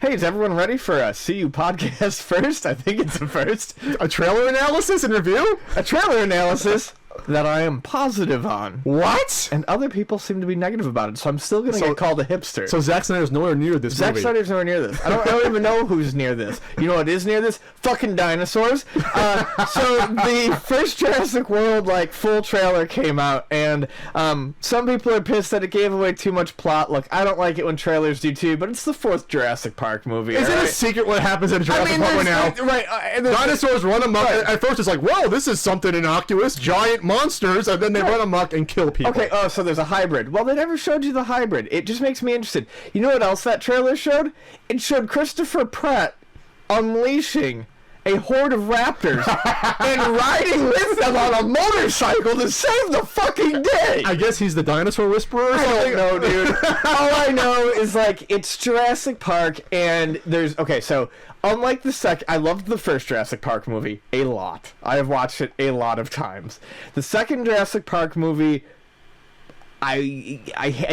Hey, is everyone ready for a CU podcast first? I think it's a first. A trailer analysis and review? A trailer analysis that I am positive on. What? And other people seem to be negative about it, so I'm still going to get called a hipster. So Zack Snyder's nowhere near this Zack movie. Snyder's nowhere near this. I don't even know who's near this. You know what is near this? Fucking dinosaurs. So the first Jurassic World full trailer came out, and some people are pissed that it gave away too much plot. Look, I don't like it when trailers do too, but it's the fourth Jurassic Park movie. Is it a secret what happens in Jurassic Park right now? Right. Dinosaurs run amok. Right. At first it's like, whoa, this is something innocuous, giant monsters, and then they run amok and kill people. Okay, so there's a hybrid. Well, they never showed you the hybrid. It just makes me interested. You know what else that trailer showed? It showed Christopher Pratt unleashing a horde of raptors and riding with them on a motorcycle to save the fucking day. I guess he's the dinosaur whisperer or I something? don't know, dude. All I know is, it's Jurassic Park, and there's... Okay, so... Unlike the second, I loved the first Jurassic Park movie a lot. I have watched it a lot of times. The second Jurassic Park movie, I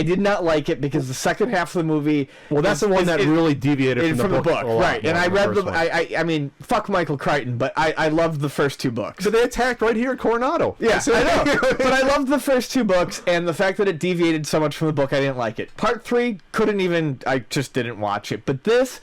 did not like it because the second half of the movie. Well, that's the one that really deviated from the book, right? And I read the. I mean, fuck Michael Crichton, but I loved the first two books. So they attacked right here at Coronado. Yeah, I know. But I loved the first two books, and the fact that it deviated so much from the book, I didn't like it. Part 3 couldn't even. I just didn't watch it. But this.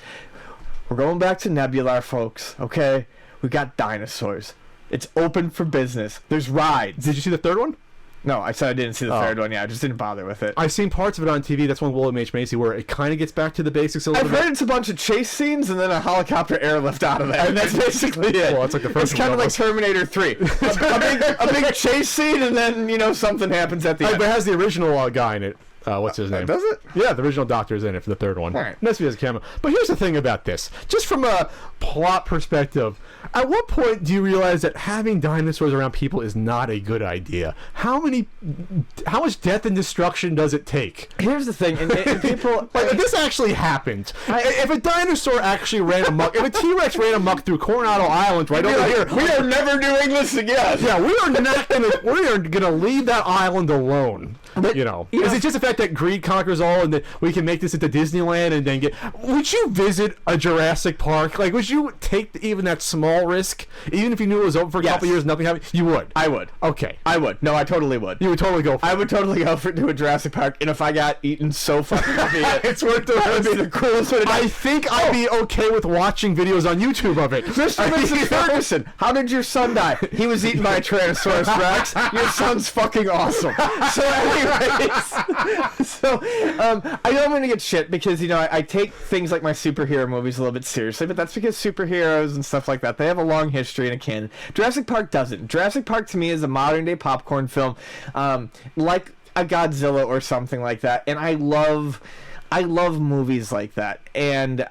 We're going back to Nebula, folks, okay? We got dinosaurs. It's open for business. There's rides. Did you see the third one? No, I said I didn't see the third one. Yeah, I just didn't bother with it. I've seen parts of it on TV. That's one William H. Macy where it kind of gets back to the basics a little bit. I've heard it's a bunch of chase scenes and then a helicopter airlift out of it. And that's basically it. Well, that's like the first It's kind of like Terminator 3. a big chase scene and then, something happens at the end. But it has the original guy in it. What's his name? Does it? Yeah, the original Doctor's in it for the third one. Right. That's because camera. But here's the thing about this. Just from a plot perspective, at what point do you realize that having dinosaurs around people is not a good idea? How much death and destruction does it take? Here's the thing, and people... If this actually happened, if a dinosaur actually ran amok, if a T-Rex ran amok through Coronado Island right over here... We are never doing this again! Yeah, we are gonna leave that island alone. Is it just the fact that greed conquers all and that we can make this into Disneyland and then would you visit a Jurassic Park? Would you take even that small risk? Even if you knew it was open for a couple years, nothing happened? You would? I would. Okay. I would. No, I totally would. You would totally go for it? I would totally go to a Jurassic Park, and if I got eaten so fucking it's worth the risk. That would be the coolest way to I think I'd be okay with watching videos on YouTube of it. Mr. and Mrs. Ferguson, how did your son die? He was eaten by a Tyrannosaurus Rex. Your son's fucking awesome. So anyways... I know I'm gonna get shit because I take things like my superhero movies a little bit seriously, but that's because superheroes and stuff like that, they have a long history in a canon. Jurassic Park doesn't. Jurassic Park to me is a modern day popcorn film, like a Godzilla or something like that, and I love movies like that. And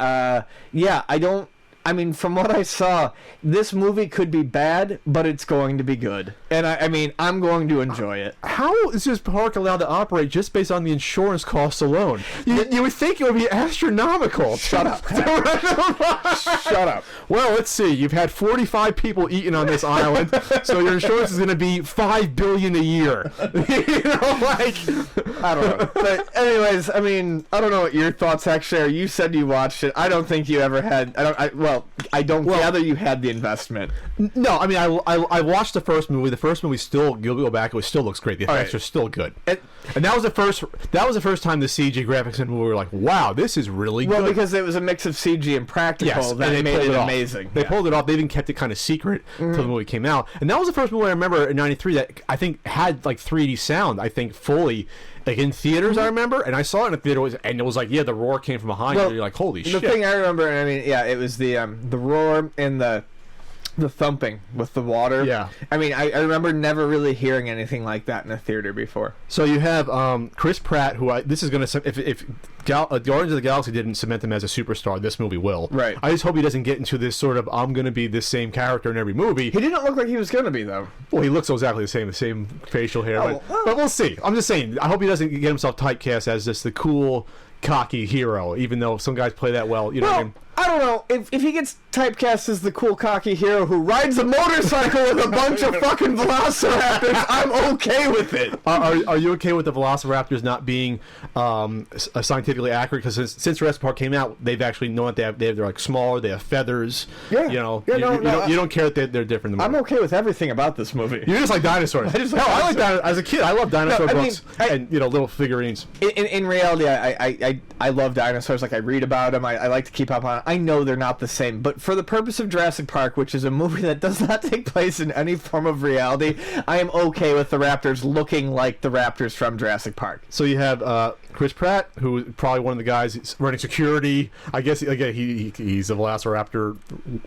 from what I saw, this movie could be bad, but it's going to be good. And I'm going to enjoy it. How is this park allowed to operate just based on the insurance costs alone? You would think it would be astronomical. Shut up. Shut up. Well, let's see. You've had 45 people eaten on this island, so your insurance is going to be $5 billion a year. I don't know. But anyways, I don't know what your thoughts actually are. You said you watched it. I don't think you ever had. I don't gather you had the investment. No, I watched the first movie. The first movie still, you'll go back, it still looks great. The effects are still good. And that was the first time the CG graphics in the movie were like, wow, this is really good. Well, because it was a mix of CG and practical that they made it amazing. They pulled it off. They even kept it kind of secret until the movie came out. And that was the first movie I remember in '93 that I think had 3D sound, fully. In theaters, I remember, and I saw it in a theater, and it was the roar came from behind you. You're like, holy shit. The thing I remember, it was the roar and the thumping with the water. Yeah. I remember never really hearing anything like that in a theater before. So you have Chris Pratt, who this is going to, if Guardians of the Galaxy didn't cement him as a superstar, this movie will. Right. I just hope he doesn't get into this sort of, I'm going to be this same character in every movie. He didn't look like he was going to be, though. Well, he looks exactly the same facial hair. But we'll see. I'm just saying, I hope he doesn't get himself typecast as just the cool, cocky hero, even though some guys play that well. What I mean? I don't know, if he gets typecast as the cool cocky hero who rides a motorcycle with a bunch of fucking velociraptors, I'm okay with it. Are you okay with the velociraptors not being scientifically accurate? Because since Jurassic Park came out, they've actually known that they're like smaller, they have feathers. Yeah. You know, Yeah, you don't care that they're different. I'm okay with everything about this movie. You just like dinosaurs. I just like I like dinosaurs. As a kid, I love dinosaur books mean, and little figurines. In reality, I love dinosaurs. Like, I read about them. I like to keep up on it. I know they're not the same, but for the purpose of Jurassic Park, which is a movie that does not take place in any form of reality, I am okay with the raptors looking like the raptors from Jurassic Park. So you have Chris Pratt, who is probably one of the guys running security. I guess again he's a Velociraptor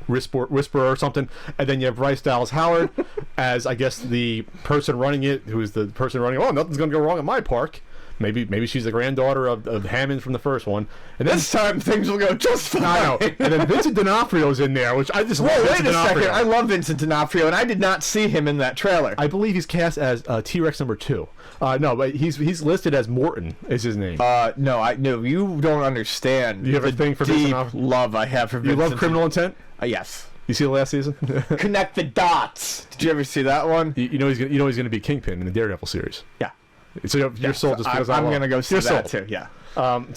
whisperer or something. And then you have Bryce Dallas Howard as, I guess, the person running it, who's the person running. Oh, nothing's gonna go wrong at my park. Maybe she's the granddaughter of Hammond from the first one. And then, This time things will go just fine. I know. And then Vincent D'Onofrio's in there, which I just love. Wait Vincent a second. D'Onofrio. I love Vincent D'Onofrio, and I did not see him in that trailer. I believe he's cast as T-Rex number 2. No, but he's listed as Morton is his name. No, you don't understand. You have a thing for Vincent deep D'Onofrio? love I have for You Vincent. love Criminal Intent? Yes. You see the last season? Connect the dots. Did you ever see that one? you know he's gonna be Kingpin in the Daredevil series. Yeah. So you're sold just because I'm gonna go see you're that sold. too. Yeah. And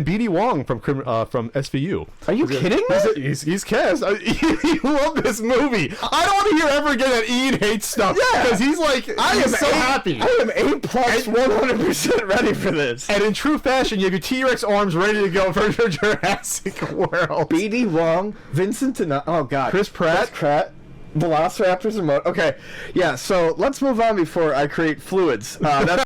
BD Wong from SVU. Are you kidding me? He's cast. You love this movie. I don't want to hear ever again that Ian hates stuff. Yeah. Because he's like, he's so happy. I am A+, 100% ready for this. And in true fashion, you have your T-Rex arms ready to go for Jurassic World. BD Wong, Vincent D'Onofrio. Oh God. Chris Pratt. Velociraptors and Okay. Yeah. So let's move on before I create fluids. That's